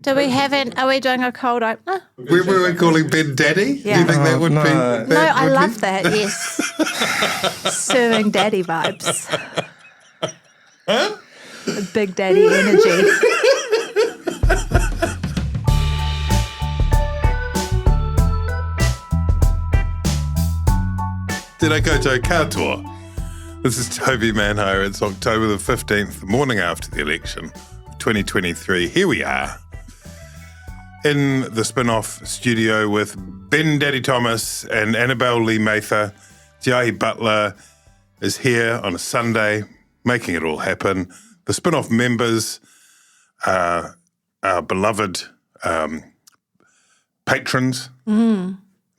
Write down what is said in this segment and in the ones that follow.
Do we have are we doing a cold opener? Were we calling Ben Daddy? Yeah. Do you think that would be? No, I love that, yes. Serving daddy vibes. Big daddy energy. Did I go to a car tour? This is Toby Manhire. It's October the 15th, the morning after the election of 2023. Here we are in the Spinoff studio with Ben Daddy Thomas and Annabelle Lee-Mather. Jai Butler is here on a Sunday, making it all happen. The Spinoff members, our beloved patrons,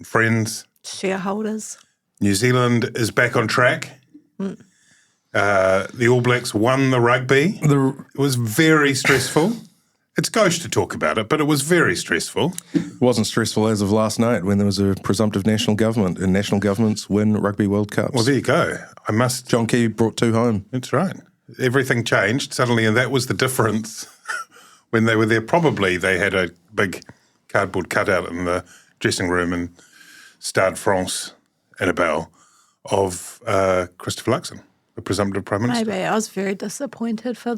friends. Shareholders. New Zealand is back on track. The All Blacks won the rugby. It was very stressful. It's gauche to talk about it, but it was very stressful. It wasn't stressful as of last night when there was a presumptive national government, and national governments win Rugby World Cups. Well, there you go. John Key brought 2 home. That's right. Everything changed suddenly, and that was the difference. When they were there, probably they had a big cardboard cutout in the dressing room in Stade France, Annabelle, of Christopher Luxon, the presumptive Prime Minister. Maybe. I was very disappointed for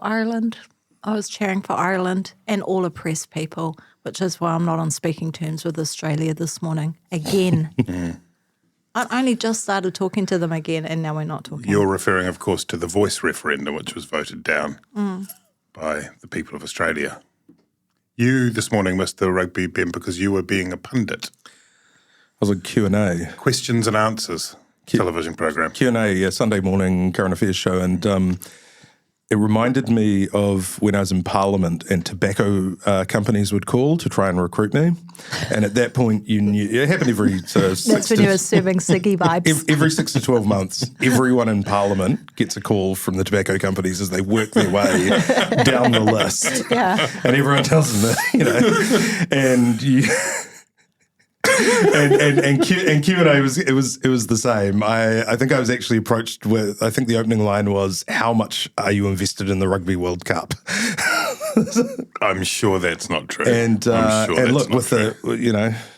Ireland. I was cheering for Ireland and all oppressed people, which is why I'm not on speaking terms with Australia this morning. Again. I only just started talking to them again, and now we're not talking. You're referring, of course, to the voice referendum, which was voted down by the people of Australia. You this morning missed the rugby, Ben, because you were being a pundit. I was a Q&A. Questions and answers television program. Q&A, yeah, Sunday morning current affairs show, and it reminded me of when I was in Parliament and tobacco companies would call to try and recruit me. And at that point, you knew it happened every That's when you were serving ciggy vibes. Every 6 to 12 months, everyone in Parliament gets a call from the tobacco companies as they work their way down the list. Yeah. And everyone tells them that, and you. and Q&A was the same. I think I was actually approached with, I think the opening line was, "How much are you invested in the Rugby World Cup?" I'm sure that's not true. And look, with the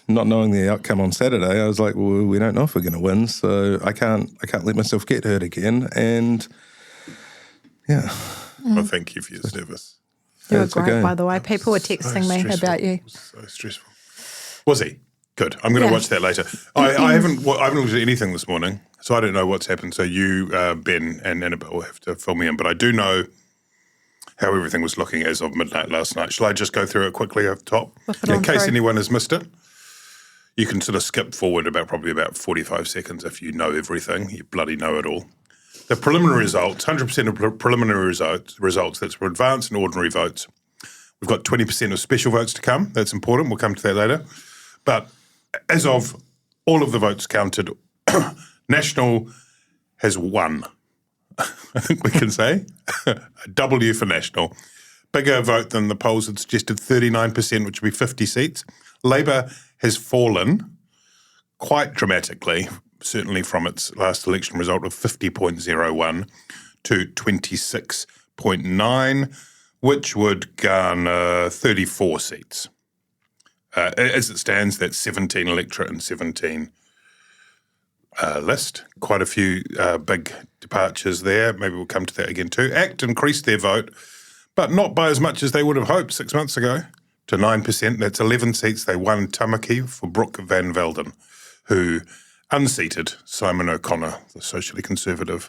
not knowing the outcome on Saturday, I was like, well, we don't know if we're going to win, so I can't let myself get hurt again. And yeah, Well, thank you for your service. You were great, by the way. People were texting me about you. So stressful. Was he? Good. I'm going to watch that later. I haven't looked at anything this morning, so I don't know what's happened. So you, Ben, and Annabelle will have to fill me in. But I do know how everything was looking as of midnight last night. Shall I just go through it quickly up top? In case anyone has missed it. You can sort of skip forward probably about 45 seconds if you know everything. You bloody know it all. The preliminary results, 100% of preliminary results, that's for advanced and ordinary votes. We've got 20% of special votes to come. That's important. We'll come to that later. But as of all of the votes counted, National has won. I think we can say. A W for National. Bigger vote than the polls had suggested, 39%, which would be 50 seats. Labour has fallen quite dramatically, certainly from its last election result of 50.01 to 26.9, which would garner 34 seats. As it stands, that's 17 electorate and 17 list. Quite a few big departures there. Maybe we'll come to that again too. ACT increased their vote, but not by as much as they would have hoped 6 months ago, to 9%. That's 11 seats. They won Tamaki for Brooke Van Velden, who unseated Simon O'Connor, the socially conservative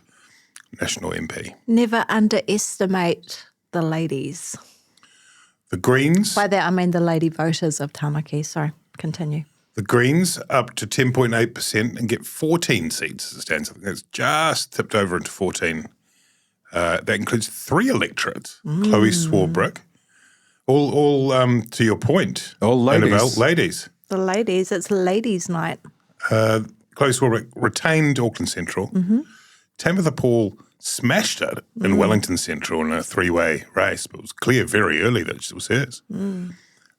National MP. Never underestimate the ladies. The Greens. By that I mean the lady voters of Tamaki. Sorry, continue. The Greens up to 10.8% and get 14 seats as it stands. I think that's just tipped over into 14. That includes 3 electorates. Chloe Swarbrick. All to your point. All ladies. Annabelle, ladies. The ladies. It's ladies' night. Chloe Swarbrick retained Auckland Central. Tabitha Paul smashed it in Wellington Central in a 3-way race, but it was clear very early that it was hers.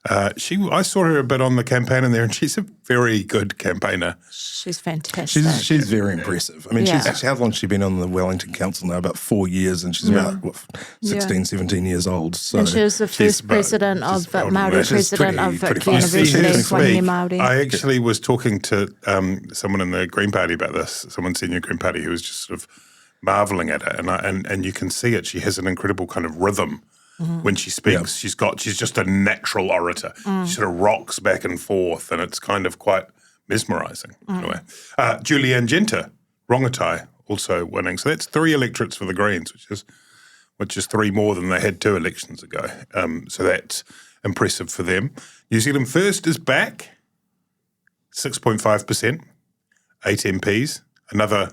I saw her a bit on the campaign in there, and she's a very good campaigner. She's fantastic. She's very impressive. I mean, how long has she been on the Wellington Council now? About 4 years, and she's about 16, 17 years old. So. And she was the first president of Māori president of University, Wahine Māori. I actually was talking to someone in the Green Party about this, someone senior Green Party, who was just sort of marvelling at it, and you can see it. She has an incredible kind of rhythm. When she speaks, she's just a natural orator. She sort of rocks back and forth, and it's kind of quite mesmerising in a way. Julianne Genter, Rongotai, also winning. So that's 3 electorates for the Greens, which is 3 more than they had 2 elections ago. So that's impressive for them. New Zealand First is back, 6.5%, 8 MPs. Another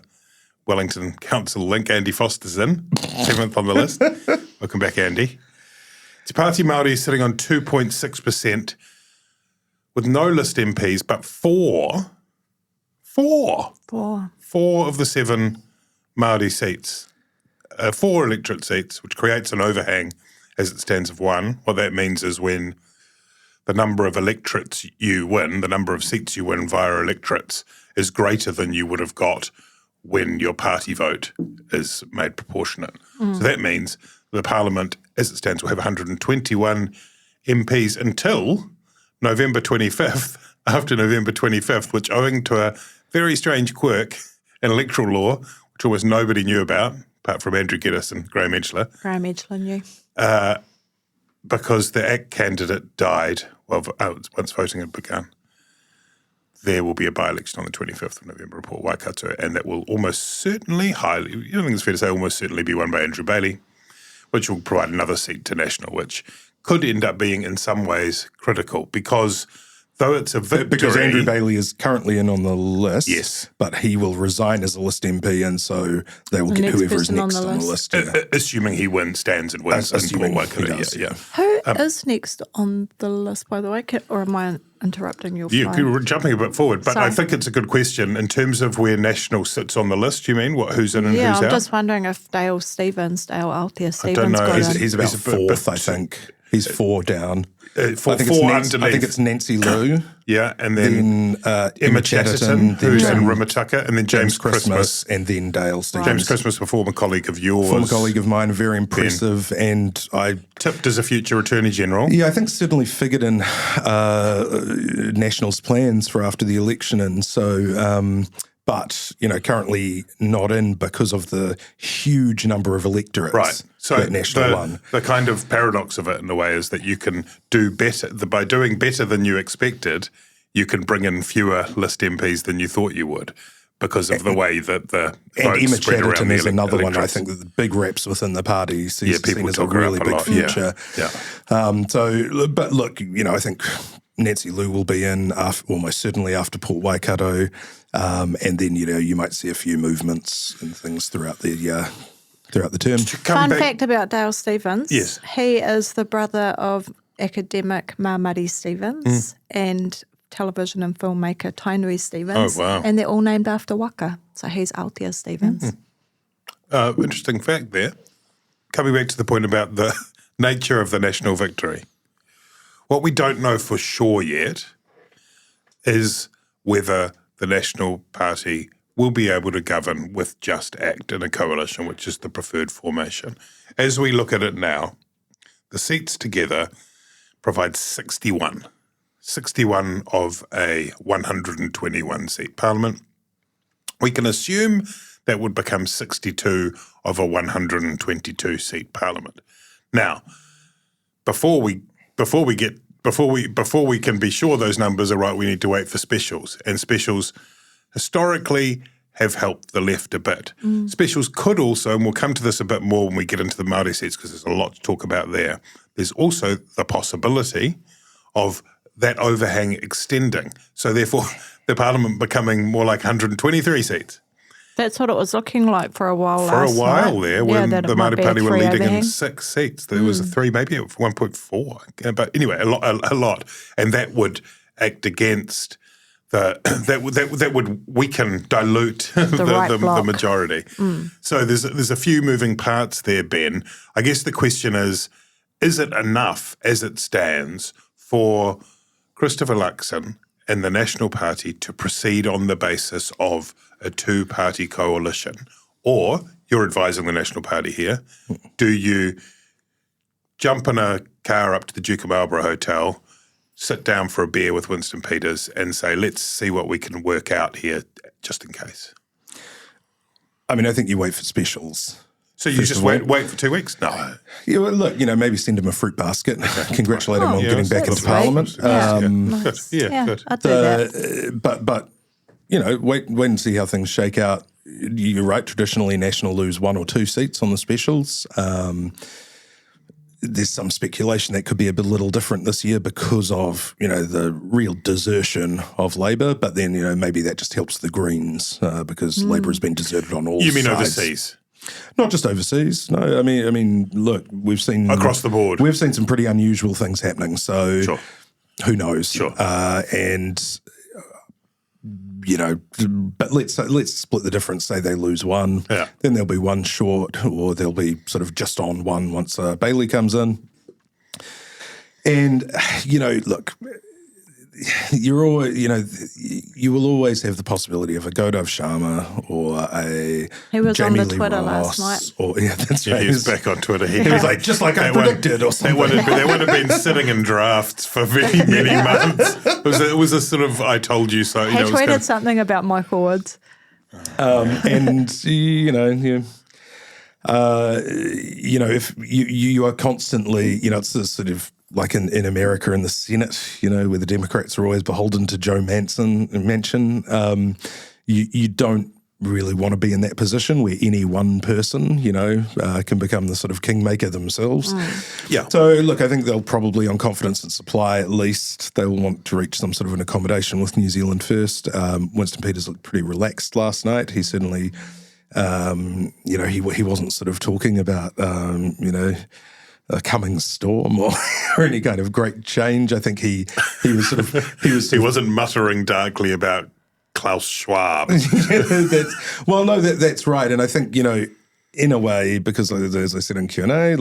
Wellington Council link, Andy Foster's in, 7th on the list. Welcome back, Andy. Te Pāti Māori is sitting on 2.6% with no list MPs, but 4 of the 7 Māori seats, 4 electorate seats, which creates an overhang as it stands of 1. What that means is when the number of electorates you win, the number of seats you win via electorates is greater than you would have got when your party vote is made proportionate. So that means the Parliament, as it stands, will have 121 MPs until November 25th, after November 25th, which, owing to a very strange quirk in electoral law, which almost nobody knew about, apart from Andrew Geddes and Graham Edgeler. Graham Edgeler knew. Because the ACT candidate died once voting had begun. There will be a by-election on the 25th of November in Port Waikato, and that will almost certainly, I think it's fair to say, almost certainly be won by Andrew Bailey, which will provide another seat to National, which could end up being in some ways critical because though it's a victory... Because Andrew Bailey is currently in on the list, yes, but he will resign as a list MP, and so they will get whoever is next on the list. Assuming he stands and wins in Port Waikato. Who is next on the list, by the way? Or am I interrupting your flow? You're jumping a bit forward, but Sorry. I think it's a good question. In terms of where National sits on the list, you mean? Who's in and who's out? Yeah, I'm just wondering if Dale Aotea Stevens I don't know. He's about 4th, I think. He's 4 down. I think it's Nancy Liu. Yeah, and then Emma Chatterton, who's in Rimutaka, and then James Christmas. And then Dale Stevens. James Christmas, a former colleague of yours. Former colleague of mine, very impressive. And I tipped as a future Attorney General. Yeah, I think certainly figured in National's plans for after the election. And so... but, currently not in because of the huge number of electorates that National won. The kind of paradox of it in a way is that you can do better. By doing better than you expected, you can bring in fewer list MPs than you thought you would because of the way that the votes spread around the electorates. And Emma Chatterton is another one, I think, that the big reps within the party sees as a really big future. But look, I think... Nancy Liu will be in almost certainly after Port Waikato, and then you might see a few movements and things throughout the term. Fun fact about Dale Stevens: yes, he is the brother of academic Māori Stevens and television and filmmaker Tainui Stevens. Oh wow! And they're all named after waka, so he's Aotea Stevens. Interesting fact there. Coming back to the point about the nature of the national victory. What we don't know for sure yet is whether the National Party will be able to govern with Just ACT in a coalition, which is the preferred formation. As we look at it now, the seats together provide 61 of a 121-seat parliament. We can assume that would become 62 of a 122-seat parliament. Now, before we can be sure those numbers are right, we need to wait for specials. And specials historically have helped the left a bit. Specials could also, and we'll come to this a bit more when we get into the Māori seats because there's a lot to talk about there, there's also the possibility of that overhang extending. So therefore, the parliament becoming more like 123 seats. That's what it was looking like for a while For a while night. there, when the Māori Party were leading in 6 seats. There was a 3, maybe 1.4. But anyway, a lot. And that would act against that would weaken, dilute the majority. So there's a few moving parts there, Ben. I guess the question is it enough as it stands for Christopher Luxon and the National Party to proceed on the basis of a two-party coalition? Or, you're advising the National Party here, do you jump in a car up to the Duke of Marlborough Hotel, sit down for a beer with Winston Peters and say, let's see what we can work out here just in case? I mean, I think you wait for specials. So you just wait for 2 weeks? No. Yeah, well, look, maybe send him a fruit basket, congratulate him on getting back into Parliament. Good. Good. I'd do that. But wait and see how things shake out. You're right, traditionally National lose 1 or 2 seats on the specials. There's some speculation that could be a little different this year because of, the real desertion of Labour, but then, maybe that just helps the Greens because Labour has been deserted on all sides. You mean overseas? Not just overseas. No, I mean, look, we've seen across the board. We've seen some pretty unusual things happening. So sure. Who knows? Sure. But let's split the difference. Say they lose 1, then there'll be 1 short, or they'll be sort of just on 1 once Bailey comes in. And look, you're always, you will always have the possibility of a Godav Sharma or a He was Jamie on the Lee Twitter Ross, last night. or that's right. He was back on Twitter. He was like, just like I predicted, or something. They would have been sitting in drafts for many, many months. It was a sort of I told you so. He tweeted something about Michael Woods. And if you are constantly, it's this sort of like in America in the Senate, where the Democrats are always beholden to Joe Manchin, you don't really want to be in that position where any one person, can become the sort of kingmaker themselves. Yeah. So, look, I think they'll probably, on confidence and supply at least, they'll want to reach some sort of an accommodation with New Zealand first. Winston Peters looked pretty relaxed last night. He certainly, he wasn't sort of talking about, a coming storm or any kind of great change. I think he was wasn't muttering darkly about Klaus Schwab. That's right. And I think, in a way, because as I said in Q&A,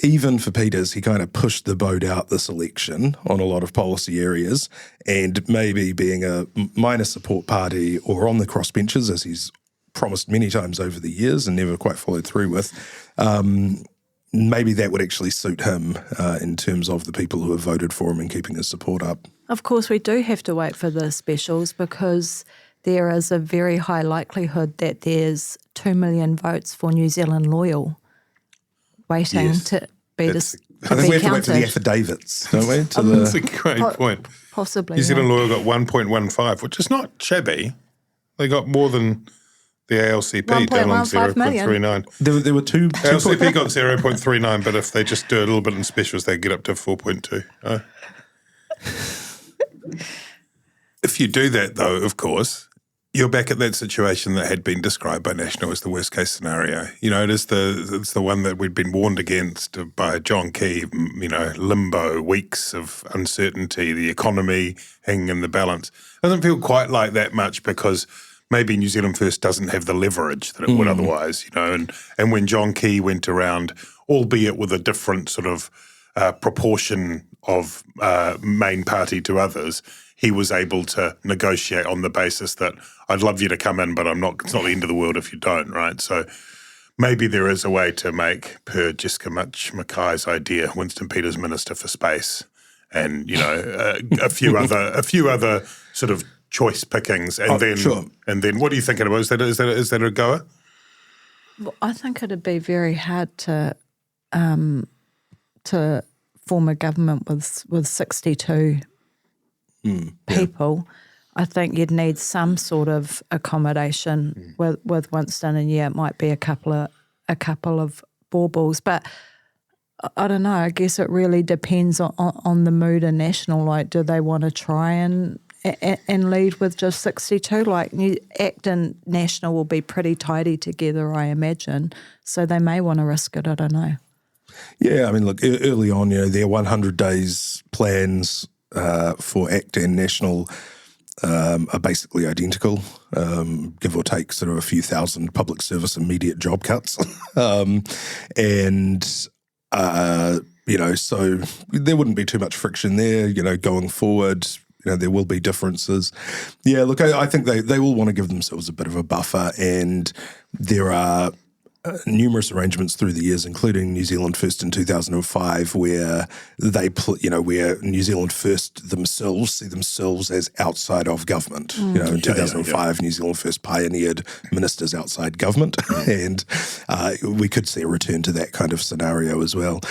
even for Peters, he kind of pushed the boat out this election on a lot of policy areas, and maybe being a minor support party or on the crossbenches, as he's promised many times over the years and never quite followed through with, maybe that would actually suit him in terms of the people who have voted for him and keeping his support up. Of course, we do have to wait for the specials because there is a very high likelihood that there's 2 million votes for New Zealand loyal waiting to be counted. I think we have to wait for the affidavits, don't we? That's a great point. Possibly. New Zealand loyal got 1.15, which is not shabby. They got more than the ALCP down on 0.39. There were two. ALCP got 0.39, but if they just do a little bit in specials, they get up to 4.2. If you do that, though, of course, you're back at that situation that had been described by National as the worst case scenario. It's the one that we'd been warned against by John Key. Limbo, weeks of uncertainty, the economy hanging in the balance. Doesn't feel quite like that much because maybe New Zealand First doesn't have the leverage that it would otherwise, and when John Key went around, albeit with a different sort of proportion of main party to others, he was able to negotiate on the basis that I'd love you to come in, but it's not the end of the world if you don't, right? So maybe there is a way to make, per Jessica Mackay's idea, Winston Peters Minister for Space, and a few other sort of choice pickings, and then what are you thinking about? Is that a goer? Well, I think it'd be very hard to form a government with 62 people. I think you'd need some sort of accommodation with Winston, and it might be a couple of baubles, but I don't know. I guess it really depends on the mood in National. Like, do they want to try and lead with just 62? Like, ACT and National will be pretty tidy together, I imagine. So they may want to risk it. I don't know. Yeah, I mean, look, early on, their 100 days plans for ACT and National are basically identical, give or take sort of a few thousand public service immediate job cuts. So there wouldn't be too much friction there, going forward. There will be differences. Yeah, look, I think they will want to give themselves a bit of a buffer, and there are numerous arrangements through the years, including New Zealand First in 2005, where where New Zealand First themselves see themselves as outside of government. In 2005, New Zealand First pioneered ministers outside government, and we could see a return to that kind of scenario as well.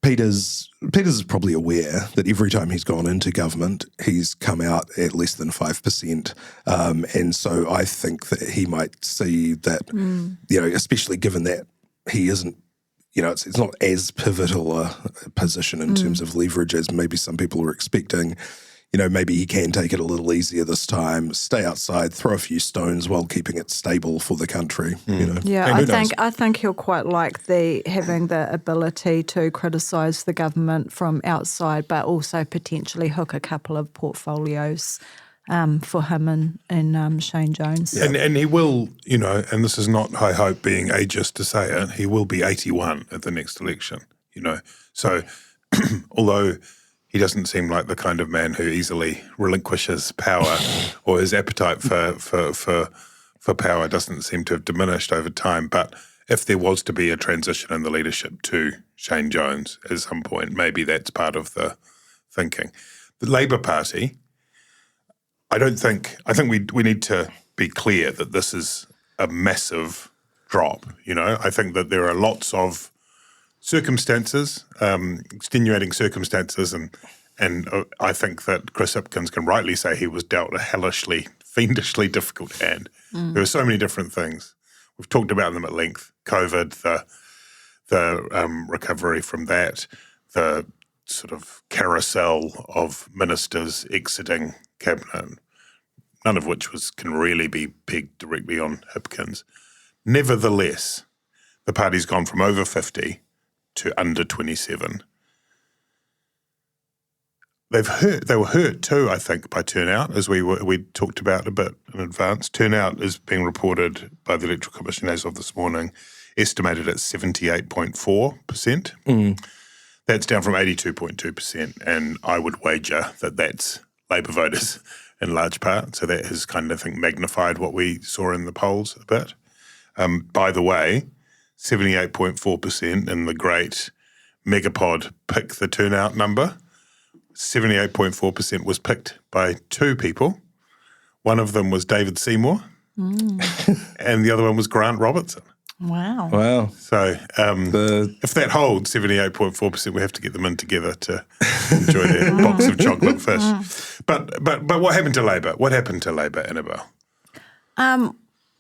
Peters is probably aware that every time he's gone into government, he's come out at less than 5%. And so I think that he might see that, especially given that he isn't, it's not as pivotal a position in terms of leverage as maybe some people are expecting. Maybe he can take it a little easier this time, stay outside, throw a few stones while keeping it stable for the country. Yeah, I think he'll quite like having the ability to criticise the government from outside, but also potentially hook a couple of portfolios for him and Shane Jones. Yeah. And he will, and this is not high hope being ageist to say it, he will be 81 at the next election, So although he doesn't seem like the kind of man who easily relinquishes power, or his appetite for power doesn't seem to have diminished over time. But if there was to be a transition in the leadership to Shane Jones at some point, maybe that's part of the thinking. The Labour Party, I think we need to be clear that this is a massive drop. I think that there are lots of circumstances, extenuating circumstances, and I think that Chris Hipkins can rightly say he was dealt a hellishly, fiendishly difficult hand. There are so many different things. We've talked about them at length. COVID, the recovery from that, the sort of carousel of ministers exiting cabinet, none of which can really be pegged directly on Hipkins. Nevertheless, the party's gone from over 50 to under 27. They were hurt too, I think, by turnout, as we talked about a bit in advance. Turnout is being reported by the Electoral Commission as of this morning, estimated at 78.4%. That's down from 82.2%, and I would wager that that's Labour voters in large part. So that has kind of, I think, magnified what we saw in the polls a bit. By the way, 78.4% in the great Megapod pick the turnout number. 78.4% was picked by two people. One of them was David Seymour, and the other one was Grant Robertson. Wow. So if that holds, 78.4%, we have to get them in together to enjoy their box of chocolate fish. But what happened to Labour? What happened to Labour, Annabelle?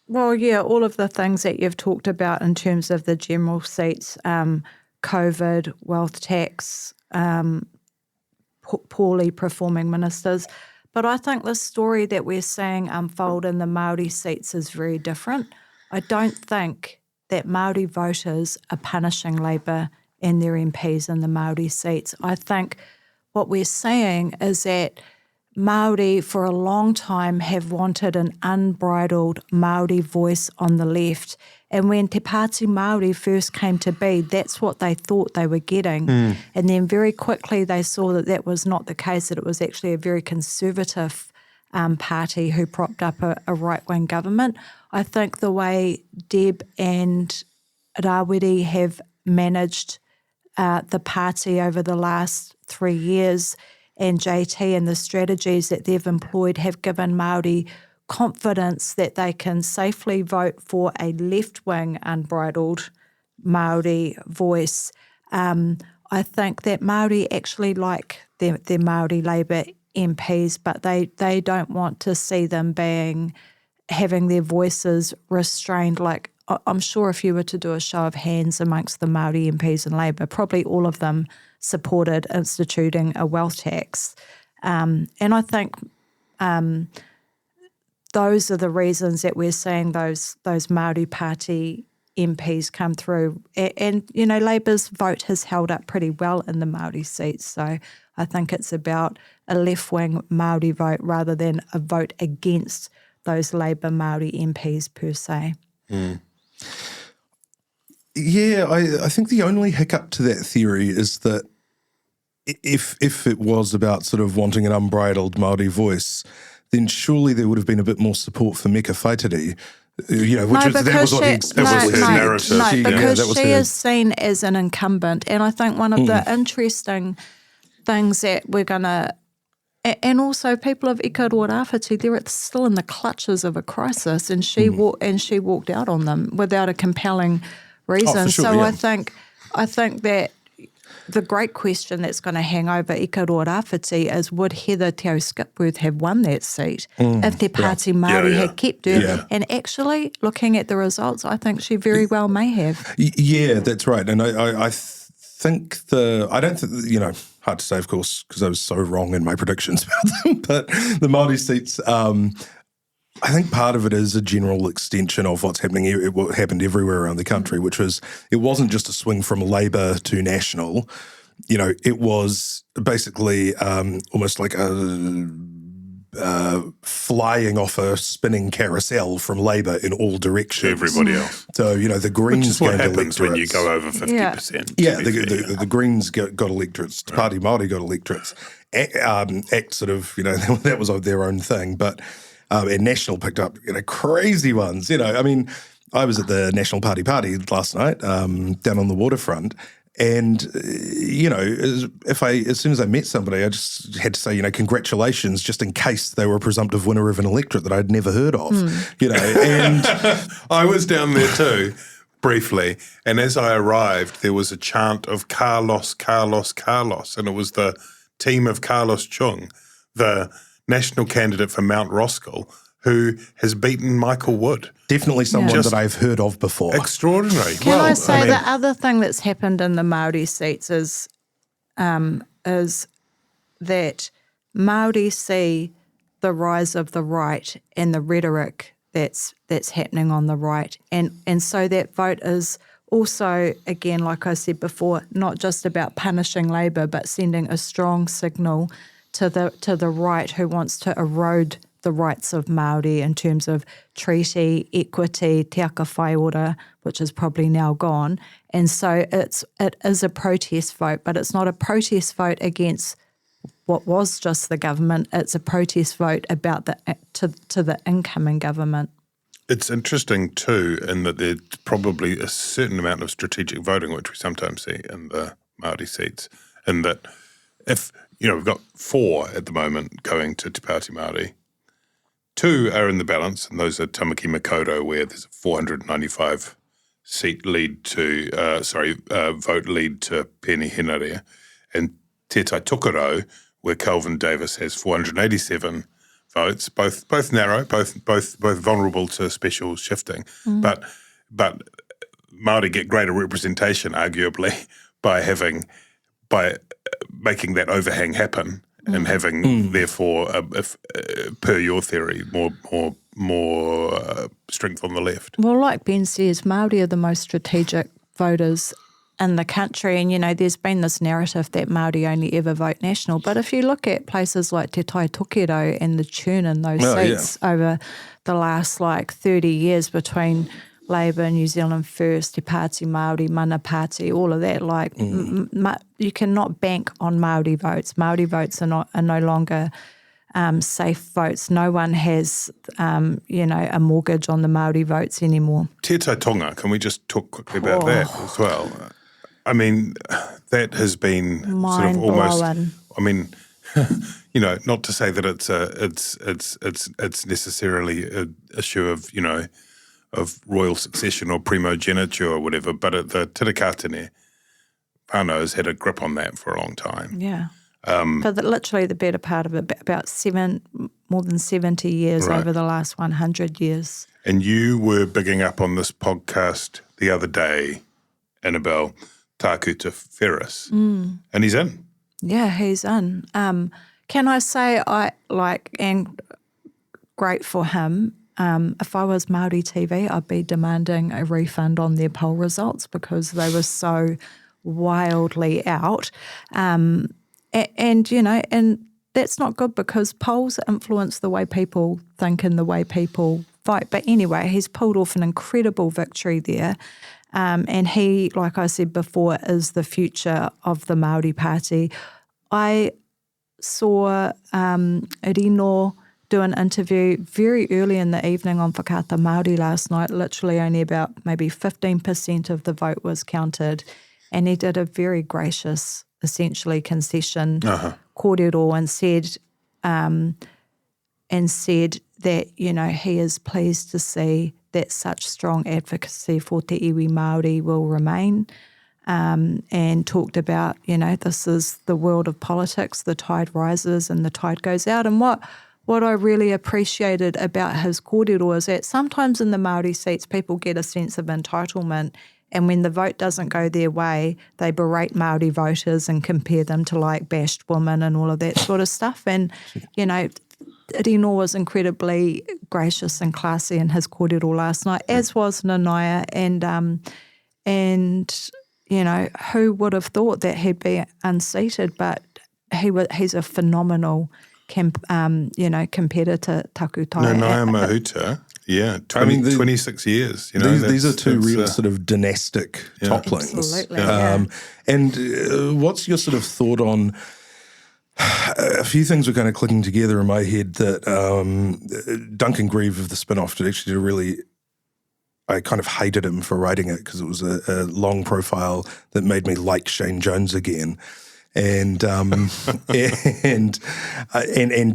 Well, yeah, all of the things that you've talked about in terms of the general seats, COVID, wealth tax, poorly performing ministers. But I think the story that we're seeing unfold in the Māori seats is very different. I don't think that Māori voters are punishing Labour and their MPs in the Māori seats. I think what we're seeing is that Māori for a long time have wanted an unbridled Māori voice on the left. And when Te Pāti Māori first came to be, that's what they thought they were getting. And then very quickly they saw that that was not the case, that it was actually a very conservative party who propped up a right-wing government. I think the way Deb and Rawiri have managed the party over the last 3 years, and JT and the strategies that they've employed have given Māori confidence that they can safely vote for a left-wing unbridled Māori voice. I think that Māori actually like their Māori Labour MPs, but they don't want to see them having their voices restrained. Like, I'm sure if you were to do a show of hands amongst the Māori MPs in Labour, probably all of them supported instituting a wealth tax. And I think those are the reasons that we're seeing those Māori Party MPs come through. And Labour's vote has held up pretty well in the Māori seats. So I think it's about a left-wing Māori vote rather than a vote against those Labour Māori MPs per se. Yeah, I think the only hiccup to that theory is that if it was about sort of wanting an unbridled Māori voice, then surely there would have been a bit more support for Meka Whaitiri, that was what he explicitly said. narrative. No, because she her. is seen as an incumbent. And I think one of the interesting things that we're going to, and also people of Ikaroa Rāwhiti, they're still in the clutches of a crisis, and she walked out on them without a compelling reason. Sure, so yeah. I think that the great question that's going to hang over Ikaroa Rāwhiti is, would Heather Te Ao Skipworth have won that seat if Te Pāti Māori had kept her? Yeah. And actually, looking at the results, I think she very well may have. Yeah, that's right. And I think I don't think, hard to say, of course, because I was so wrong in my predictions about them, but the Māori seats, I think part of it is a general extension of what happened everywhere around the country, which was, it wasn't just a swing from Labour to National. It was basically almost like a flying off a spinning carousel from Labour in all directions. Everybody else. So, the Greens Which is what gained happens when you electorates. go over 50%. Yeah, the Greens got electorates. Pāti Māori got electorates. ACT sort of, that was their own thing. But and National picked up, crazy ones. I was at the National Party last night down on the waterfront. And, as soon as I met somebody, I just had to say, congratulations, just in case they were a presumptive winner of an electorate that I'd never heard of, and I was down there too, briefly, and as I arrived, there was a chant of Carlos, Carlos, Carlos, and it was the team of Carlos Chung, the national candidate for Mount Roskill, who has beaten Michael Wood. definitely someone that I've heard of before. Extraordinary. Can I say the other thing that's happened in the Māori seats is that Māori see the rise of the right and the rhetoric that's happening on the right, and so that vote is also, again, like I said before, not just about punishing Labour, but sending a strong signal to the right who wants to erode the rights of Māori in terms of treaty, equity, te aka whai ora, which is probably now gone. And so it is a protest vote, but it's not a protest vote against what was just the government. It's a protest vote about to the incoming government. It's interesting too, in that there's probably a certain amount of strategic voting, which we sometimes see in the Māori seats, in that if, we've got 4 at the moment going to Te Pāti Māori, 2 are in the balance, and those are Tamaki Makaurau, where there's a 495 seat lead to, vote lead to Pēni Henarea, and Te Tai Tokerau, where Kelvin Davis has 487 votes, both narrow, both vulnerable to special shifting, but Māori get greater representation, arguably, by making that overhang happen. And having, therefore, per your theory, more strength on the left. Well, like Ben says, Māori are the most strategic voters in the country, and there's been this narrative that Māori only ever vote national. But if you look at places like Te Tai Tokerau and the churn in those seats over the last 30 years between Labour, New Zealand First, Te Pāti Māori, Mana Pāti, all of that, you cannot bank on Māori votes. Māori votes are no longer safe votes. No one has, a mortgage on the Māori votes anymore. Te Tai Tonga, can we just talk quickly about that as well? I mean, that has been sort of almost. I mean, not to say that it's necessarily an issue of royal succession or primogeniture or whatever, but the Tirakatene whānau has had a grip on that for a long time. Yeah. But literally the better part of it, about more than 70 years over the last 100 years. And you were bigging up on this podcast the other day, Annabelle, Tākuta Ferris, and he's in. Yeah, he's in. Can I say and great for him. If I was Māori TV, I'd be demanding a refund on their poll results because they were so wildly out. And that's not good because polls influence the way people think and the way people vote. But anyway, he's pulled off an incredible victory there. And he, like I said before, is the future of the Māori Pāti. I saw Rino do an interview very early in the evening on Whakaata Māori last night. Literally only about maybe 15% of the vote was counted. And he did a very gracious, essentially, concession kōrero and said that, he is pleased to see that such strong advocacy for te iwi Māori will remain, and talked about, this is the world of politics, the tide rises and the tide goes out. And what I really appreciated about his kōrero is that sometimes in the Māori seats people get a sense of entitlement, and when the vote doesn't go their way, they berate Māori voters and compare them to like bashed women and all of that sort of stuff. And, Rino was incredibly gracious and classy in his kōrero last night, as was Nanaia, and who would have thought that he'd be unseated, but he's a phenomenal competitor, taku tai. Nanaia Mahuta, 26 years. These are two real sort of dynastic topplings. Absolutely, And what's your sort of thought on a few things were kind of clicking together in my head that Duncan Grieve of the Spinoff actually did a really, I kind of hated him for writing it because it was a long profile that made me like Shane Jones again. And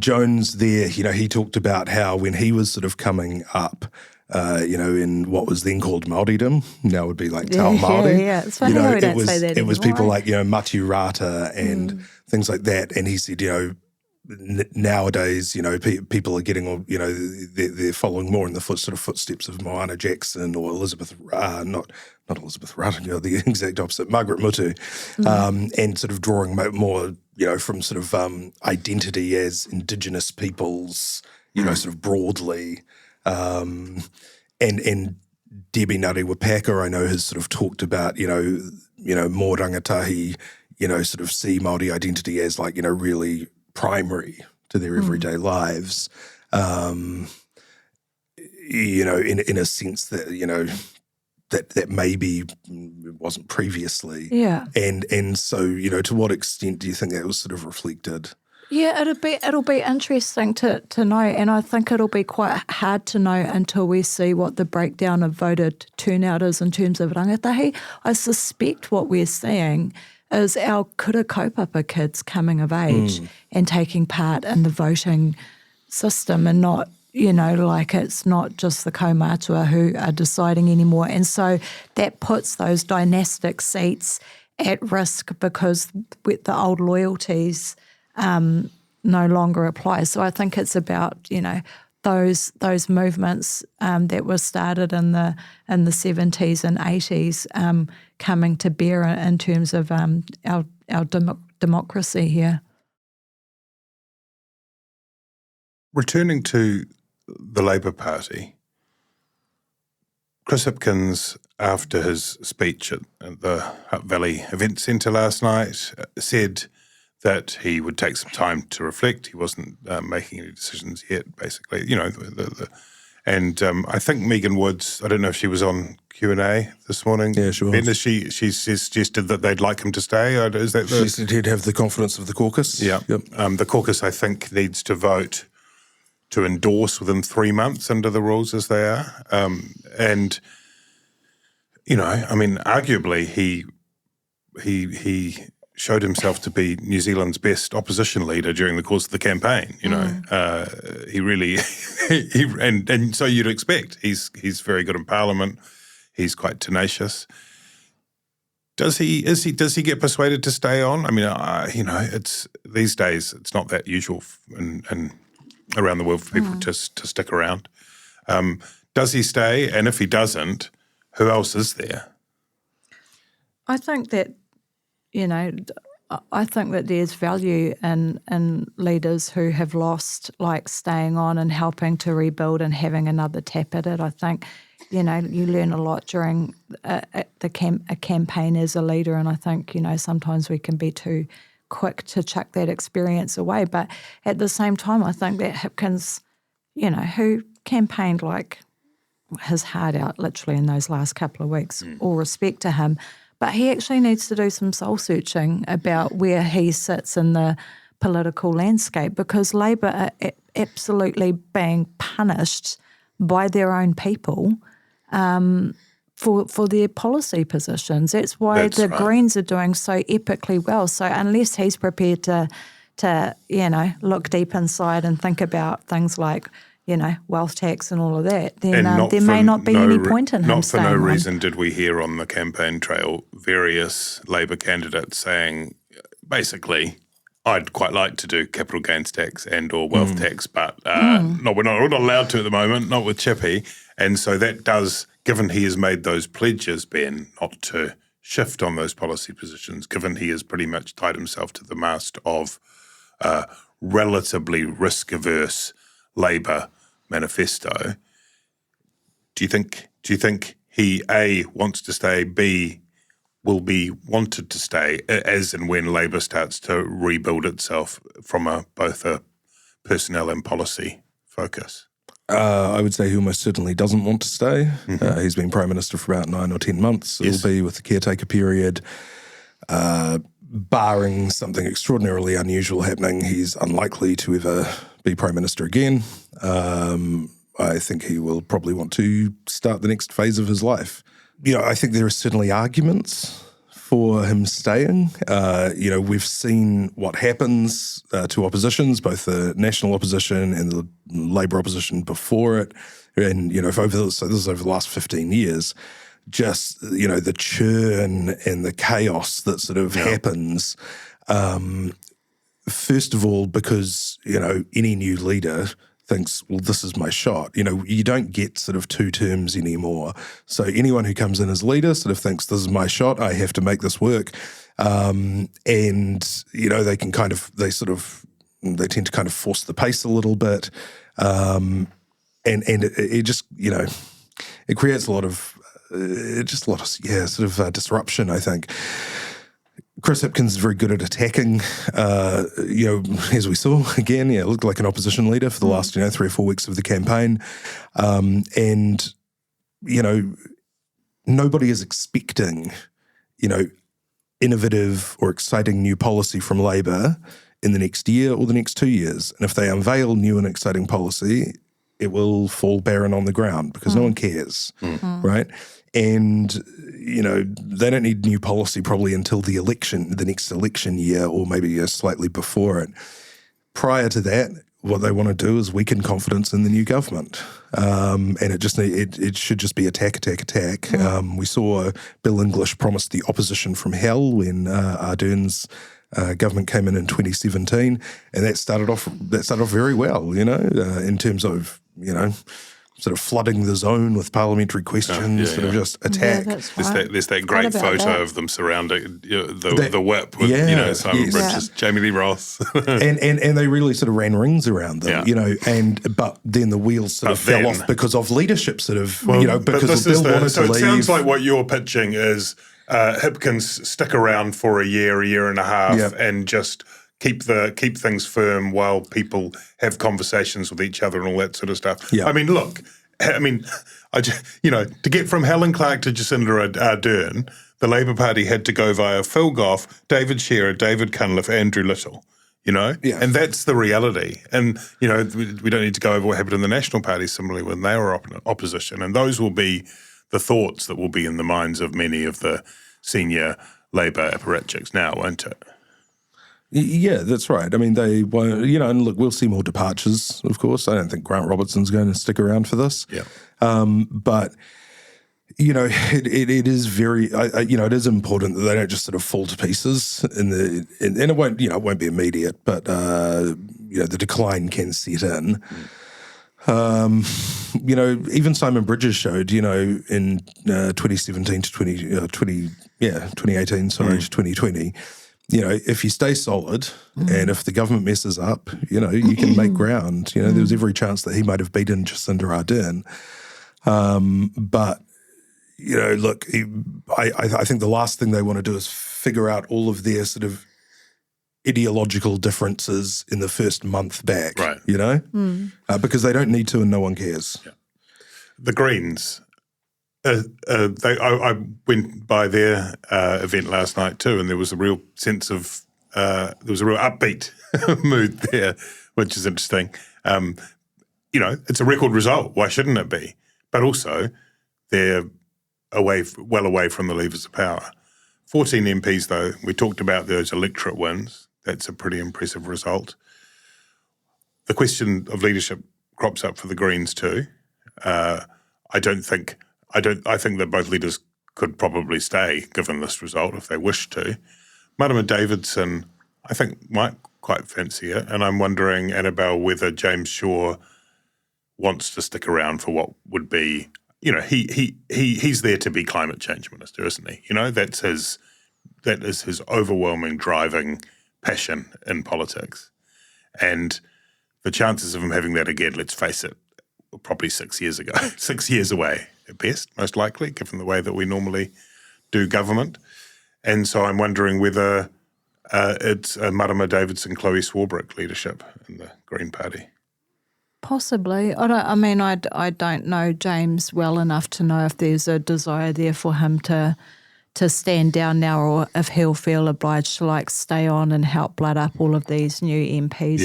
Jones there, he talked about how when he was sort of coming up, in what was then called Māoridom, now would be like Te Ao Māori. Yeah, it's funny how we don't say that It was anymore. people like, Matu Rata and things like that. And he said, nowadays, people are getting, they're following more in the footsteps of Moana Jackson or Elizabeth, not Elizabeth Rata, the exact opposite, Margaret Mutu, and sort of drawing more, from sort of identity as Indigenous peoples, sort of broadly. And Debbie Ngāti Wapaka, I know, has sort of talked about, more rangatahi, sort of see Māori identity as like, really primary to their everyday lives, in a sense that, that maybe wasn't previously. Yeah. And so, to what extent do you think that was sort of reflected? Yeah, it'll be interesting to know, and I think it'll be quite hard to know until we see what the breakdown of voted turnout is in terms of rangatahi. I suspect what we're seeing is our kura kaupapa kids coming of age and taking part in the voting system, and not, like it's not just the kaumātua who are deciding anymore. And so that puts those dynastic seats at risk because with the old loyalties no longer apply. So I think it's about, those movements that were started in the 70s and 80s coming to bear in terms of our democracy here. Returning to the Labour Party, Chris Hipkins, after his speech at the Hutt Valley Event Centre last night, said that he would take some time to reflect. He wasn't making any decisions yet, basically. And I think Megan Woods, I don't know if she was on Q&A this morning. Yeah, she was. Ben, she suggested that they'd like him to stay. Is that She said he'd have the confidence of the caucus. Yeah. Yep. The caucus, I think, needs to vote to endorse within 3 months under the rules as they are. Arguably he showed himself to be New Zealand's best opposition leader during the course of the campaign. He really, and so you'd expect he's very good in Parliament. He's quite tenacious. Does he get persuaded to stay on? I mean, it's these days it's not that usual and around the world for people to stick around. Does he stay? And if he doesn't, who else is there? I think that, I think that there's value in leaders who have lost, like staying on and helping to rebuild and having another tap at it. I think, you learn a lot during a campaign as a leader, and I think, sometimes we can be too quick to chuck that experience away. But at the same time, I think that Hipkins, who campaigned like his heart out literally in those last couple of weeks. All respect to him. But he actually needs to do some soul searching about where he sits in the political landscape, because Labour are absolutely being punished by their own people for their policy positions. That's why the Greens are doing so epically well. So unless he's prepared to look deep inside and think about things like, wealth tax and all of that, then there may not be any point in him staying on. Not for no reason did we hear on the campaign trail various Labour candidates saying, basically, I'd quite like to do capital gains tax and or wealth tax, but no, we're not allowed to at the moment, not with Chippy. And so that does, given he has made those pledges, Ben, not to shift on those policy positions, given he has pretty much tied himself to the mast of relatively risk-averse Labour manifesto, do you think he, A, wants to stay, B, will be wanted to stay as and when Labour starts to rebuild itself from both a personnel and policy focus? I would say he almost certainly doesn't want to stay. He's been Prime Minister for about 9 or 10 months. Yes. It'll be with the caretaker period. Barring something extraordinarily unusual happening, he's unlikely to ever be Prime Minister again. I think he will probably want to start the next phase of his life. I think there are certainly arguments for him staying. We've seen what happens to oppositions, both the national opposition and the Labour opposition before it. And, this is over the last 15 years. Just, the churn and the chaos that sort of happens, first of all, because, any new leader thinks, well, this is my shot. You don't get sort of 2 terms anymore. So anyone who comes in as leader sort of thinks, this is my shot, I have to make this work. And, they tend to kind of force the pace a little bit. And it just, it creates a lot of disruption, I think. Chris Hipkins is very good at attacking, as we saw again, it looked like an opposition leader for the last, 3 or 4 weeks of the campaign. And nobody is expecting, innovative or exciting new policy from Labour in the next year or the next 2 years. And if they unveil new and exciting policy, it will fall barren on the ground because no one cares, right? And, they don't need new policy probably until the next election year, or maybe slightly before it. Prior to that, what they want to do is weaken confidence in the new government. And it should just be attack. We saw Bill English promise the opposition from hell when Ardern's government came in 2017, and that started off very well, in terms of, sort of flooding the zone with parliamentary questions, just attack. Yeah, there's that great photo of them surrounding the whip with Simon Bridges, Jamie Lee Ross, and they really sort of ran rings around them, but then the wheels sort of fell off because of leadership, because Bill wanted to leave. It sounds like what you're pitching is Hipkins stick around for a year and a half, and just keep things firm while people have conversations with each other and all that sort of stuff. Yeah. I mean, look, to get from Helen Clark to Jacinda Ardern, the Labour Party had to go via Phil Goff, David Shearer, David Cunliffe, Andrew Little, and that's the reality. And, we don't need to go over what happened in the National Party similarly when they were opposition. And those will be the thoughts that will be in the minds of many of the senior Labour apparatchiks now, won't it? Yeah, that's right. I mean, they won't, and look, we'll see more departures, of course. I don't think Grant Robertson's going to stick around for this. Yeah. But, it is very, it is important that they don't just sort of fall to pieces and it won't, it won't be immediate, but, the decline can set in. Even Simon Bridges showed, in 2017 to 2018, to 2020, if you stay solid and if the government messes up, you can make ground. There was every chance that he might have beaten Jacinda Ardern. But, look, I think the last thing they want to do is figure out all of their sort of ideological differences in the first month back, right? Because they don't need to and no one cares. the Greens. I went by their event last night too, and there was a real sense of upbeat mood there, which is interesting. It's a record result. Why shouldn't it be? But also, they're well away from the levers of power. 14 MPs, though. We talked about those electorate wins. That's a pretty impressive result. The question of leadership crops up for the Greens too. I think that both leaders could probably stay given this result if they wish to. Marama Davidson, I think, might quite fancy it, and I'm wondering, Annabelle, whether James Shaw wants to stick around for what would be, he's there to be climate change minister, isn't he? That is his overwhelming driving passion in politics, and the chances of him having that again, let's face it, were probably 6 years ago, 6 years away at best, most likely, given the way that we normally do government. And so I'm wondering whether it's Marama Davidson, Chloe Swarbrick leadership in the Green Party. Possibly. I don't know James well enough to know if there's a desire there for him to stand down now, or if he'll feel obliged to stay on and help blood up all of these new MPs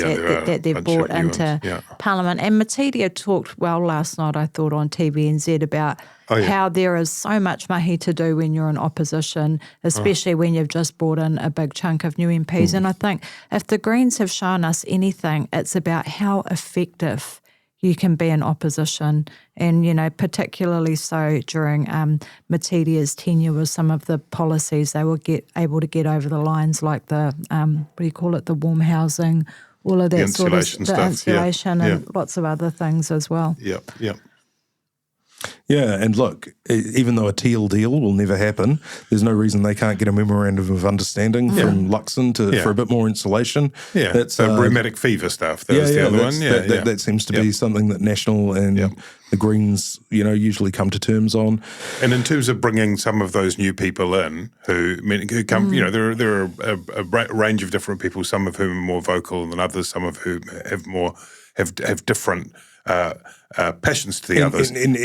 that they've brought into Parliament. And Matidia talked well last night, I thought, on TVNZ about how there is so much mahi to do when you're in opposition, especially when you've just brought in a big chunk of new MPs. And I think if the Greens have shown us anything, it's about how effective you can be in opposition, and, particularly so during Matidia's tenure with some of the policies they were able to get over the lines, like the, the warm housing, all of that the sort of stuff. The insulation and lots of other things as well. Yep. Yeah, and look, even though a teal deal will never happen, there's no reason they can't get a memorandum of understanding from Luxon for a bit more insulation. Yeah, that's rheumatic fever stuff. That was the other one. That seems to be something that National and the Greens, usually come to terms on. And in terms of bringing some of those new people in who come, there are a range of different people, some of whom are more vocal than others, some of whom have different passions to the others. In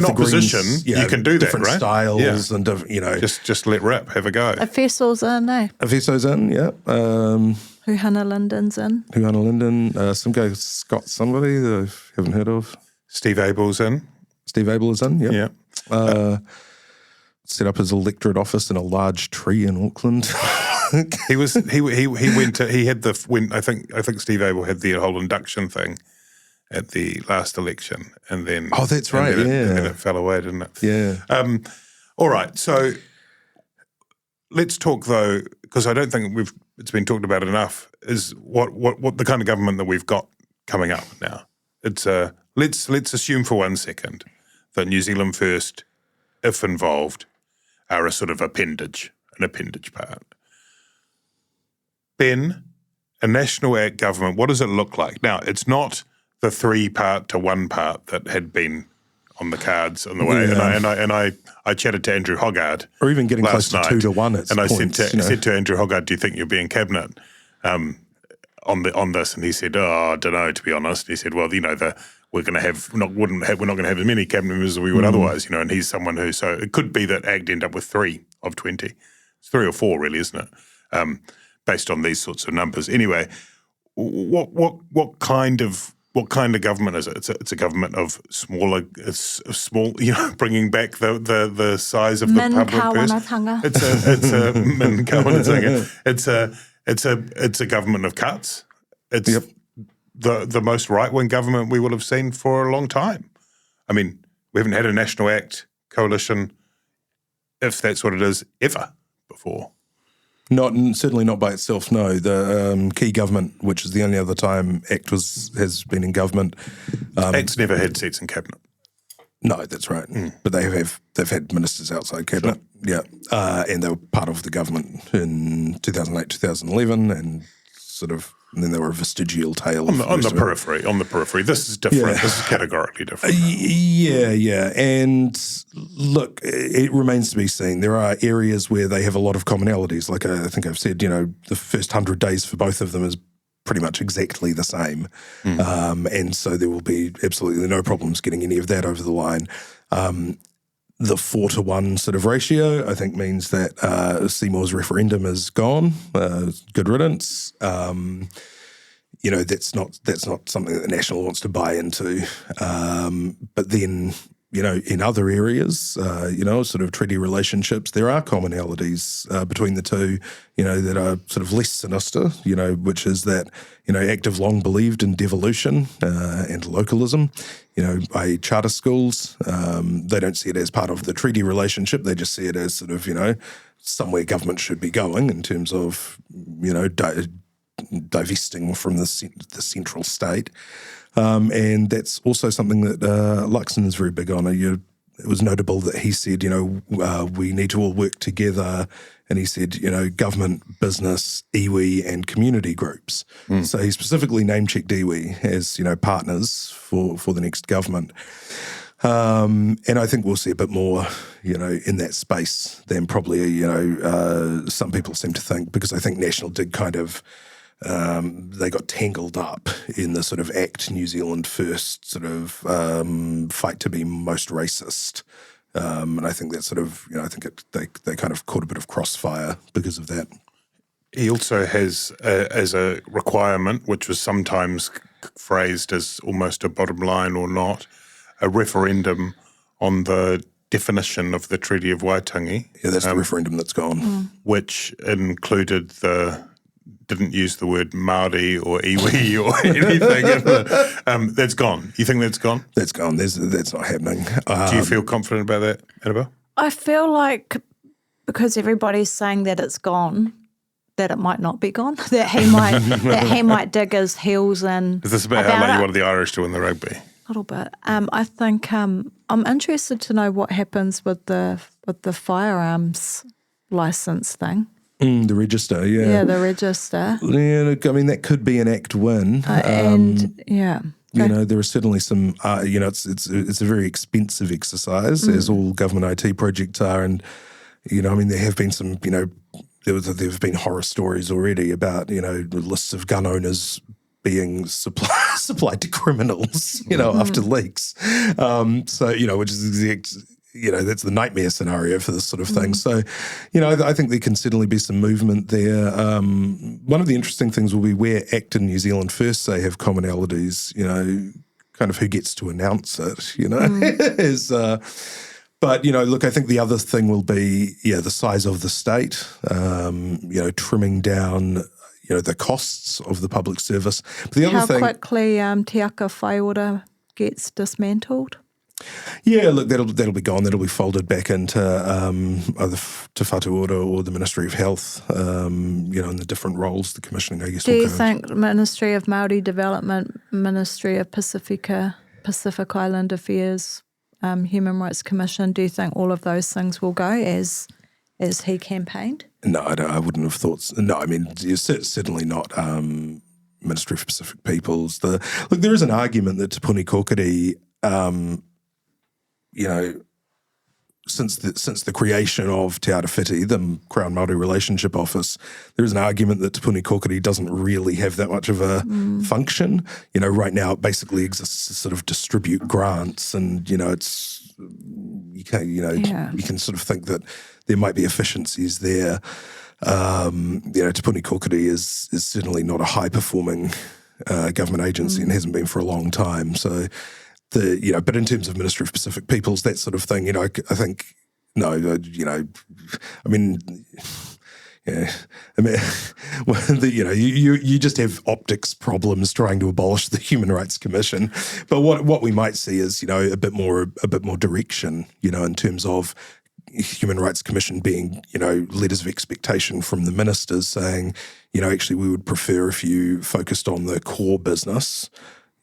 opposition, you can do that, different right? Styles and just let rip, have a go. Afeso's in, eh? Afeso's in, yeah. Huhana Linden's in. Huhana Linden, some guy Scott somebody that I haven't heard of. Steve Abel's in. Steve Abel is in, yeah. Set up his electorate office in a large tree in Auckland. He had I think Steve Abel had the whole induction thing at the last election, and then that's right, and then it fell away, didn't it? Yeah. All right, so let's talk though, because I don't think it's been talked about enough. Is what the kind of government that we've got coming up now? It's let's assume for 1 second that New Zealand First, if involved, are a sort of an appendage part. Ben, a National Act government, what does it look like? Now, it's not the 3-part to 1-part that had been on the cards on the way. Yeah. And I chatted to Andrew Hoggard, or even getting close to night, 2 to 1 at and points, I said to Andrew Hoggard, "Do you think you'll be in cabinet on this?" And he said, "Oh, I don't know, to be honest." He said, "Well, we're not going to have as many cabinet members as we would otherwise, And he's someone who, so it could be that ACT end up with 3 of 20. It's 3 or 4, really, isn't it? Based on these sorts of numbers. Anyway, what kind of government is it? It's a government of small, bringing back the size of the public purse. It's a min kawanatanga. It's a government of cuts. It's the most right-wing government we will have seen for a long time. I mean, we haven't had a National Act coalition, if that's what it is, ever before. Certainly not by itself, no. The key government, which is the only other time ACT has been in government. ACT's never had seats in cabinet. No, that's right. But they've had ministers outside cabinet, and they were part of the government in 2008, 2011, and and then they were a vestigial tail. On the periphery. This is different. Yeah. This is categorically different. Yeah. And look, it remains to be seen. There are areas where they have a lot of commonalities. Like I think I've said, the first 100 days for both of them is pretty much exactly the same. And so there will be absolutely no problems getting any of that over the line. The 4-to-1 sort of ratio, I think, means that Seymour's referendum is gone. Good riddance. That's not something that the National wants to buy into. But then, in other areas, sort of treaty relationships, there are commonalities between the two, that are sort of less sinister, which is that, Active long believed in devolution and localism. By charter schools, they don't see it as part of the treaty relationship. They just see it as sort of, somewhere government should be going in terms of, divesting from the central state. And that's also something that Luxon is very big on. It was notable that he said, we need to all work together. And he said, government, business, iwi, and community groups. So he specifically name-checked iwi as, partners for the next government. And I think we'll see a bit more, in that space than probably, some people seem to think, because I think National did kind of, they got tangled up in the sort of Act New Zealand First sort of fight to be most racist. And I think that sort of, they kind of caught a bit of crossfire because of that. He also has, as a requirement, which was sometimes phrased as almost a bottom line or not, a referendum on the definition of the Treaty of Waitangi. Yeah, that's the referendum that's gone. Which included didn't use the word Māori or iwi or anything. That's gone. You think that's gone? That's gone. That's not happening. Do you feel confident about that, Annabelle? I feel like because everybody's saying that it's gone, that it might not be gone. That he might dig his heels in. Is this about how much you wanted the Irish to win the rugby? A little bit. I think I'm interested to know what happens with the firearms license thing. The register, yeah. Yeah, the register. Yeah, I mean, that could be an Act win. There are certainly some, it's a very expensive exercise, as all government IT projects are. And, there have been some, there have been horror stories already about, lists of gun owners being supplied to criminals, after leaks. Which is that's the nightmare scenario for this sort of thing. So, I think there can certainly be some movement there. One of the interesting things will be where ACT and New Zealand First, say, have commonalities, kind of who gets to announce it, But, look, I think the other thing will be, the size of the state, trimming down, the costs of the public service. But the other thing, quickly Te Aka Whai Ora gets dismantled? Yeah, look, that'll be gone. That'll be folded back into either Te Whatu Ora or the Ministry of Health, in the different roles, the commissioning, I guess. Do you think the Ministry of Māori Development, Ministry of Pacific Island Affairs, Human Rights Commission, do you think all of those things will go as he campaigned? No, I wouldn't have thought so. No, I mean, certainly not Ministry for Pacific Peoples. Look, there is an argument that Te Puni Kōkiri, since the creation of Te Arawhiti, the Crown Māori Relationship Office, there is an argument that Te Puni Kōkiri doesn't really have that much of a function. Right now it basically exists to sort of distribute grants, and it's you can sort of think that there might be efficiencies there. Te Puni Kōkiri is certainly not a high performing government agency and hasn't been for a long time. So. But in terms of Ministry of Pacific Peoples, that sort of thing, I think, no, you just have optics problems trying to abolish the Human Rights Commission. But what we might see is, a bit more direction, in terms of Human Rights Commission being, letters of expectation from the ministers saying, actually we would prefer if you focused on the core business,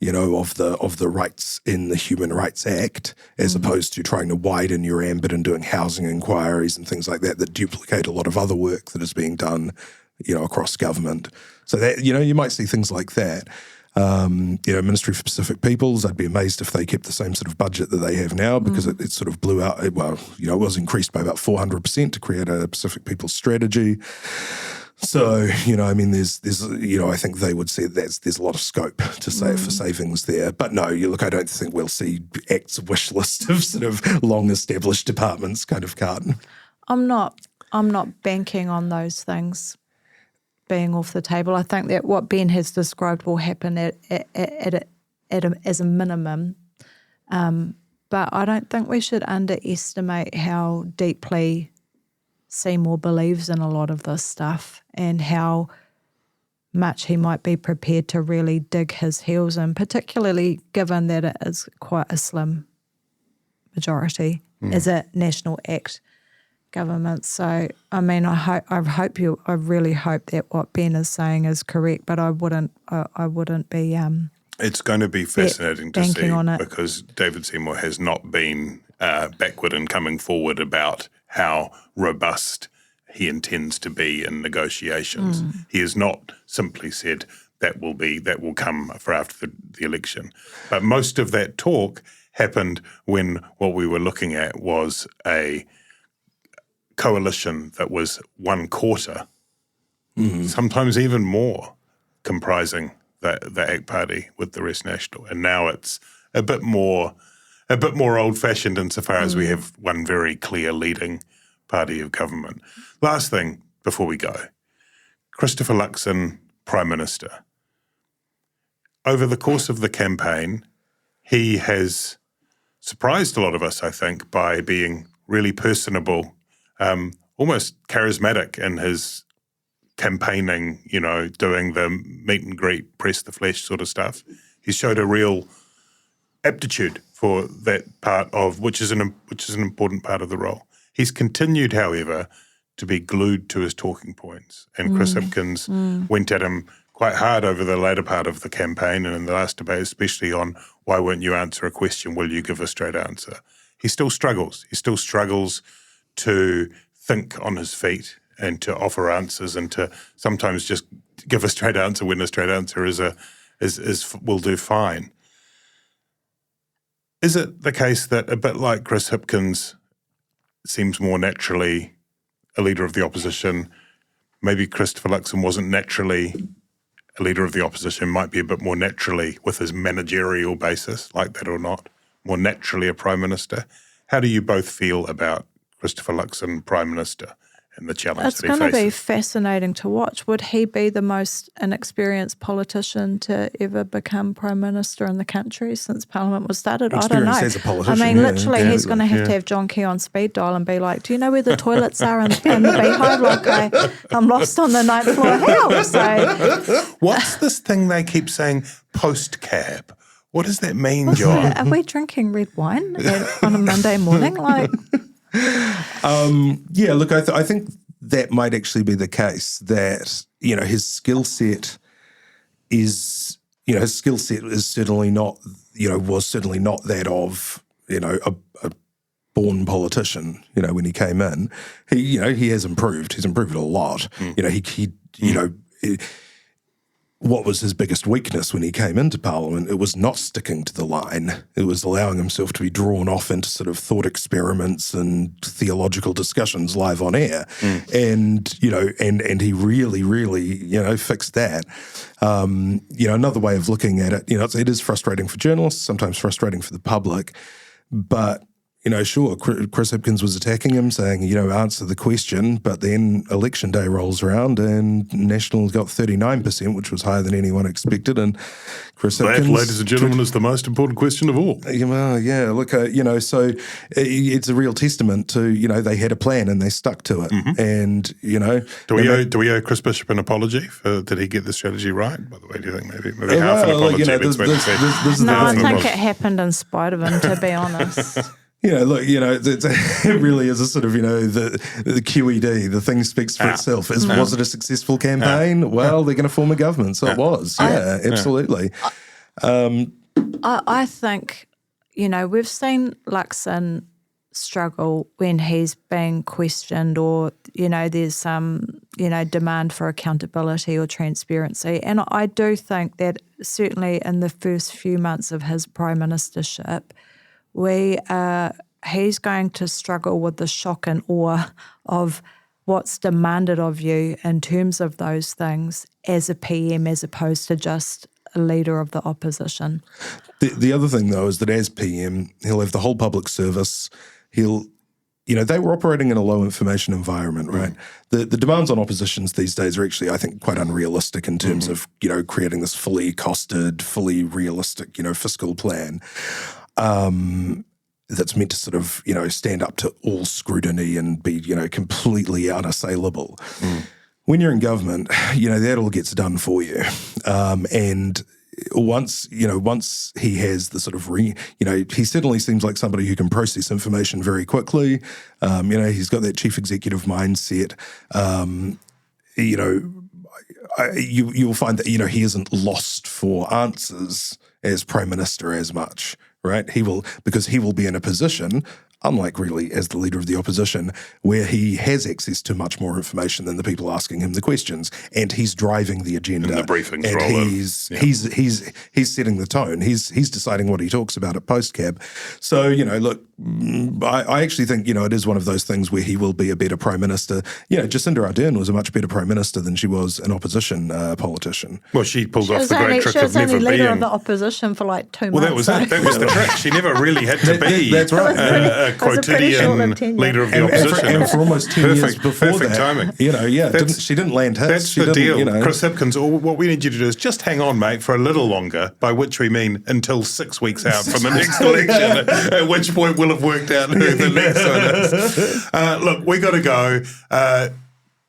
of the rights in the Human Rights Act, as opposed to trying to widen your ambit and doing housing inquiries and things like that duplicate a lot of other work that is being done, across government. So that, you might see things like that. Ministry for Pacific Peoples, I'd be amazed if they kept the same sort of budget that they have now, because it sort of blew out. Well, it was increased by about 400% to create a Pacific Peoples strategy. So, I mean, there's, I think they would say there's a lot of scope to say for savings there. But no, look, I don't think we'll see Act's wish list of sort of long-established departments kind of carton. I'm not banking on those things being off the table. I think that what Ben has described will happen as a minimum. But I don't think we should underestimate how deeply Seymour believes in a lot of this stuff and how much he might be prepared to really dig his heels in, particularly given that it is quite a slim majority as a National Act government. So, I mean, I really hope that what Ben is saying is correct, but I wouldn't be It's going to be fascinating to see on it. because David Seymour has not been backward in coming forward about how robust he intends to be in negotiations. He has not simply said that will come for after the election. But most of that talk happened when what we were looking at was a coalition that was one quarter, sometimes even more, comprising the ACT Party with the Rest National, and now it's a bit more old-fashioned insofar as we have one very clear leading party of government. Last thing before we go, Christopher Luxon, Prime Minister. Over the course of the campaign, he has surprised a lot of us, I think, by being really personable, almost charismatic in his campaigning, doing the meet and greet, press the flesh sort of stuff. He showed a real aptitude for that part of which is an important part of the role. He's continued, however, to be glued to his talking points. And Chris Hipkins went at him quite hard over the later part of the campaign and in the last debate, especially on why won't you answer a question, will you give a straight answer? He still struggles. He still struggles to think on his feet and to offer answers and to sometimes just give a straight answer when a straight answer will do fine. Is it the case that a bit like Chris Hipkins seems more naturally a leader of the opposition, maybe Christopher Luxon wasn't naturally a leader of the opposition, might be a bit more naturally with his managerial basis, like that or not, more naturally a Prime Minister? How do you both feel about Christopher Luxon, Prime Minister, and the challenge It's that he faces? going to be fascinating to watch. Would he be the most inexperienced politician to ever become Prime Minister in the country since Parliament was started? I don't know. Experienced as a politician, I mean, yeah, literally, he's going to have to have John Key on speed dial and be like, do you know where the toilets are in the beehive? Like, I'm lost on the 9th floor. Help! So, What's this thing they keep saying, post-cab? What does that mean, John? are we drinking red wine on a Monday morning? Like, yeah, look, I think that might actually be the case, that, his skill set is certainly not, was certainly not that of, a born politician, when he came in. He has improved. He's improved a lot. What was his biggest weakness when he came into Parliament? It was not sticking to the line. It was allowing himself to be drawn off into sort of thought experiments and theological discussions live on air. And he really, really, fixed that. Another way of looking at it, it is frustrating for journalists, sometimes frustrating for the public, but sure, Chris Hipkins was attacking him, saying, answer the question, but then election day rolls around and National got 39%, which was higher than anyone expected, and Chris Hipkins... That, ladies and gentlemen, is the most important question of all. Well, yeah, look, so it's a real testament to, they had a plan and they stuck to it, and, Do we owe Chris Bishop an apology? Did he get the strategy right? By the way, do you think maybe half an apology? I think it happened in spite of him, to be honest. It really is a sort of, the QED, the thing speaks for itself. Was it a successful campaign? Well, they're going to form a government, so it was. Yeah, absolutely. I think, we've seen Luxon struggle when he's being questioned or, there's some, demand for accountability or transparency. And I do think that certainly in the first few months of his prime ministership, he's going to struggle with the shock and awe of what's demanded of you in terms of those things as a PM as opposed to just a leader of the opposition. The other thing, though, is that as PM, he'll have the whole public service. They were operating in a low information environment, right? The demands on oppositions these days are actually, I think, quite unrealistic in terms of, creating this fully costed, fully realistic, fiscal plan that's meant to sort of, stand up to all scrutiny and be, completely unassailable. When you're in government, that all gets done for you. And once he has the sort of he certainly seems like somebody who can process information very quickly. He's got that chief executive mindset. You'll find that, he isn't lost for answers as Prime Minister as much, right? Because he will be in a position, unlike really as the leader of the opposition, where he has access to much more information than the people asking him the questions, and he's driving the agenda. And the briefings and roll in. He's setting the tone. He's deciding what he talks about at postcab. So, look, I actually think, it is one of those things where he will be a better Prime Minister. Jacinda Ardern was a much better Prime Minister than she was an opposition politician. Well, she pulled off the great trick of never being... She was only leader of the opposition for like 2 months. Well, that was it. That was the trick. She never really had to be that's right. a quotidian leader of the opposition. And for almost 10 years before perfect that, timing. She didn't land hits. That's the deal. Chris Hipkins, what we need you to do is just hang on, mate, for a little longer, by which we mean until 6 weeks out from the next election, at which point we'll have worked out who the next one is. Look, we got to go.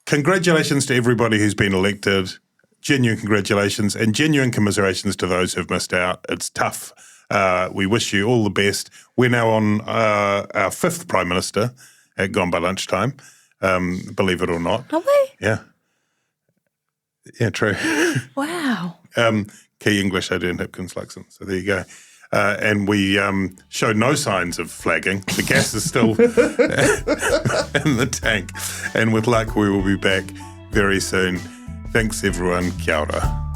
Congratulations to everybody who's been elected. Genuine congratulations and genuine commiserations to those who've missed out. It's tough. We wish you all the best. We're now on our 5th Prime Minister at Gone By Lunchtime, believe it or not. Are we? Yeah. Yeah, true. Wow. Key English, Ardern, Hipkins, Luxon. So there you go. And we showed no signs of flagging. The gas is still in the tank. And with luck, we will be back very soon. Thanks, everyone. Kia ora.